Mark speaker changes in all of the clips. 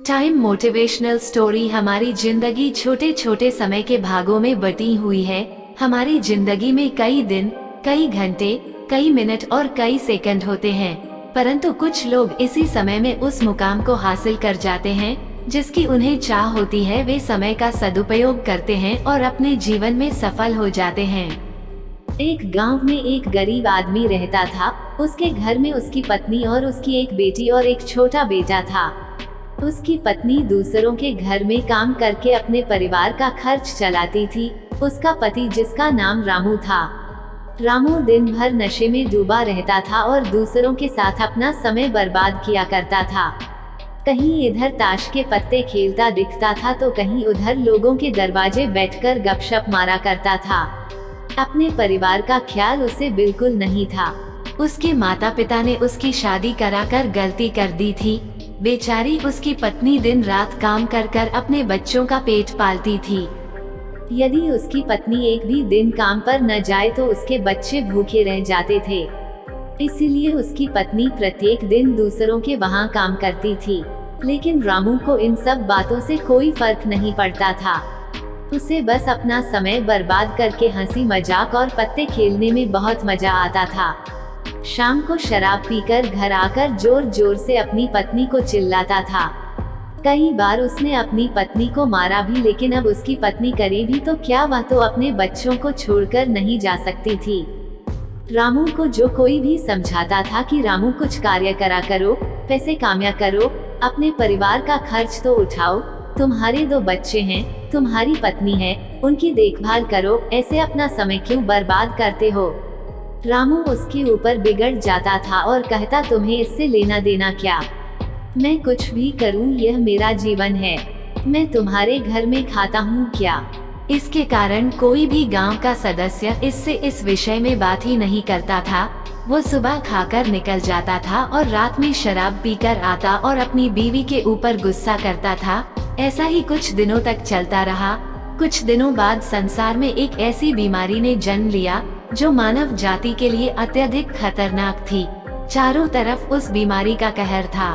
Speaker 1: Time motivational story हमारी जिंदगी छोटे छोटे समय के भागों में बटी हुई है। हमारी जिंदगी में कई दिन, कई घंटे, कई मिनट और कई सेकंड होते हैं, परंतु कुछ लोग इसी समय में उस मुकाम को हासिल कर जाते हैं जिसकी उन्हें चाह होती है। वे समय का सदुपयोग करते हैं और अपने जीवन में सफल हो जाते हैं।
Speaker 2: एक गांव में एक गरीब आदमी रहता था। उसके घर में उसकी पत्नी और उसकी एक बेटी और एक छोटा बेटा था। उसकी पत्नी दूसरों के घर में काम करके अपने परिवार का खर्च चलाती थी। उसका पति, जिसका नाम रामू था, रामू दिन भर नशे में डूबा रहता था और दूसरों के साथ अपना समय बर्बाद किया करता था। कहीं इधर ताश के पत्ते खेलता दिखता था तो कहीं उधर लोगों के दरवाजे बैठकर गपशप मारा करता था। अपने परिवार का ख्याल उसे बिल्कुल नहीं था।
Speaker 1: उसके माता पिता ने उसकी शादी कराकर गलती कर दी थी। बेचारी उसकी पत्नी दिन रात काम कर कर अपने बच्चों का पेट पालती थी।
Speaker 2: यदि उसकी पत्नी एक भी दिन काम पर न जाए तो उसके बच्चे भूखे रह जाते थे। इसीलिए उसकी पत्नी प्रत्येक दिन दूसरों के वहां काम करती थी। लेकिन रामू को इन सब बातों से कोई फर्क नहीं पड़ता था। उसे बस अपना समय बर्बाद करके हंसी मजाक और पत्ते खेलने में बहुत मजा आता था। शाम को शराब पीकर घर आकर जोर जोर से अपनी पत्नी को चिल्लाता था। कई बार उसने अपनी पत्नी को मारा भी, लेकिन अब उसकी पत्नी करे भी तो क्या, वह तो अपने बच्चों को छोड़कर नहीं जा सकती थी। रामू को जो कोई भी समझाता था कि रामू कुछ कार्य करा करो, पैसे कामया करो, अपने परिवार का खर्च तो उठाओ, तुम्हारे 2 बच्चे हैं, तुम्हारी पत्नी है, उनकी देखभाल करो, ऐसे अपना समय क्यों बर्बाद करते हो। रामू उसके ऊपर बिगड़ जाता था और कहता, तुम्हें इससे लेना देना क्या, मैं कुछ भी करूं, यह मेरा जीवन है, मैं तुम्हारे घर में खाता हूं क्या।
Speaker 1: इसके कारण कोई भी गांव का सदस्य इससे इस विषय में बात ही नहीं करता था। वो सुबह खाकर निकल जाता था और रात में शराब पीकर आता और अपनी बीवी के ऊपर गुस्सा करता था। ऐसा ही कुछ दिनों तक चलता रहा। कुछ दिनों बाद संसार में एक ऐसी बीमारी ने जन्म लिया जो मानव जाति के लिए अत्यधिक खतरनाक थी। चारों तरफ उस बीमारी का कहर था।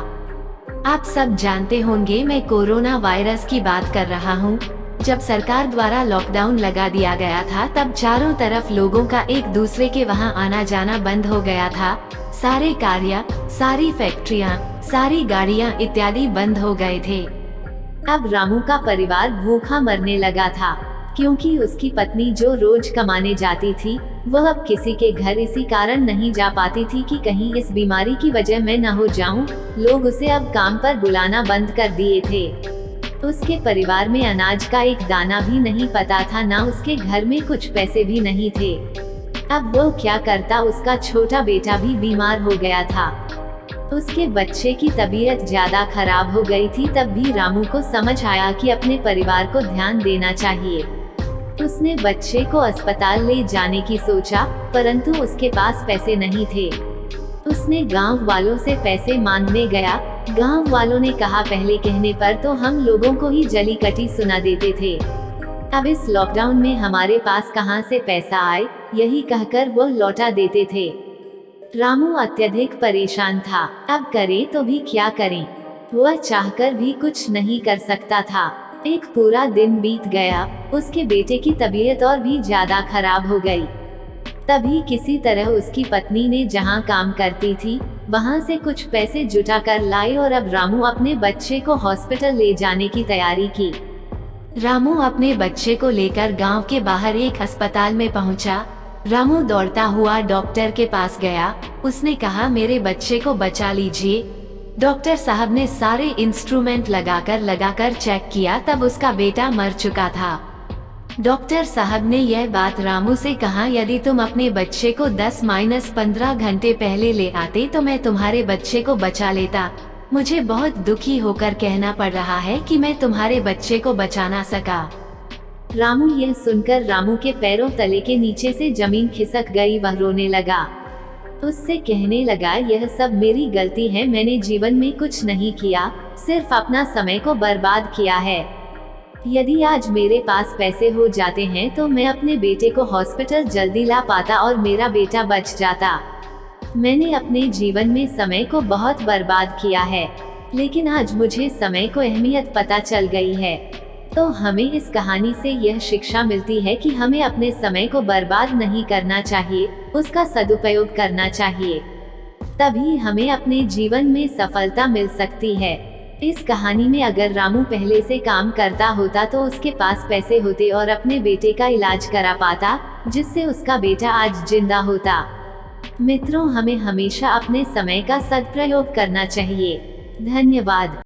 Speaker 1: आप सब जानते होंगे, मैं कोरोना वायरस की बात कर रहा हूँ। जब सरकार द्वारा लॉकडाउन लगा दिया गया था तब चारों तरफ लोगों का एक दूसरे के वहां आना जाना बंद हो गया था। सारे कार्य, सारी फैक्ट्रियां, सारी गाड़ियां इत्यादि बंद हो गए थे।
Speaker 2: अब रामू का परिवार भूखा मरने लगा था, क्योंकि उसकी पत्नी जो रोज कमाने जाती थी वह अब किसी के घर इसी कारण नहीं जा पाती थी कि कहीं इस बीमारी की वजह मैं न हो जाऊं। लोग उसे अब काम पर बुलाना बंद कर दिए थे। उसके परिवार में अनाज का एक दाना भी नहीं पता था, ना उसके घर में कुछ पैसे भी नहीं थे। अब वो क्या करता, उसका छोटा बेटा भी बीमार हो गया था। उसके बच्चे की तबीयत ज्यादा खराब हो गई थी। तब भी रामू को समझ आया कि अपने परिवार को ध्यान देना चाहिए। उसने बच्चे को अस्पताल ले जाने की सोचा, परंतु उसके पास पैसे नहीं थे। उसने गांव वालों से पैसे मांगने गया। गांव वालों ने कहा, पहले कहने पर तो हम लोगों को ही जली कटी सुना देते थे, अब इस लॉकडाउन में हमारे पास कहां से पैसा आए, यही कहकर वो लौटा देते थे। रामू अत्यधिक परेशान था। अब करे तो भी क्या करें, वह चाहकर भी कुछ नहीं कर सकता था। एक पूरा दिन बीत गया। उसके बेटे की तबीयत और भी ज्यादा खराब हो गई। तभी किसी तरह उसकी पत्नी ने जहां काम करती थी वहां से कुछ पैसे जुटा कर लाई और अब रामू अपने बच्चे को हॉस्पिटल ले जाने की तैयारी की।
Speaker 1: रामू अपने बच्चे को लेकर गांव के बाहर एक अस्पताल में पहुंचा। रामू दौड़ता हुआ डॉक्टर के पास गया। उसने कहा, मेरे बच्चे को बचा लीजिए। डॉक्टर साहब ने सारे इंस्ट्रूमेंट लगाकर चेक किया, तब उसका बेटा मर चुका था। डॉक्टर साहब ने यह बात रामू से कहा, यदि तुम अपने बच्चे को 10-15 घंटे पहले ले आते तो मैं तुम्हारे बच्चे को बचा लेता। मुझे बहुत दुखी होकर कहना पड़ रहा है कि मैं तुम्हारे बच्चे को बचा ना सका।
Speaker 2: रामू यह सुनकर रामू के पैरों तले के नीचे से जमीन खिसक गई। वह रोने लगा। उससे कहने लगा, यह सब मेरी गलती है, मैंने जीवन में कुछ नहीं किया, सिर्फ अपना समय को बर्बाद किया है। यदि आज मेरे पास पैसे हो जाते हैं तो मैं अपने बेटे को हॉस्पिटल जल्दी ला पाता और मेरा बेटा बच जाता। मैंने अपने जीवन में समय को बहुत बर्बाद किया है। लेकिन आज मुझे समय को अहमियत पता चल गई है। तो हमें इस कहानी से यह शिक्षा मिलती है कि हमें अपने समय को बर्बाद नहीं करना चाहिए, उसका सदुपयोग करना चाहिए। तभी हमें अपने जीवन में सफलता मिल सकती है। इस कहानी में अगर रामू पहले से काम करता होता तो उसके पास पैसे होते और अपने बेटे का इलाज करा पाता, जिससे उसका बेटा आज जिंदा होता। मित्रों, हमें हमेशा अपने समय का सदुपयोग करना चाहिए। धन्यवाद।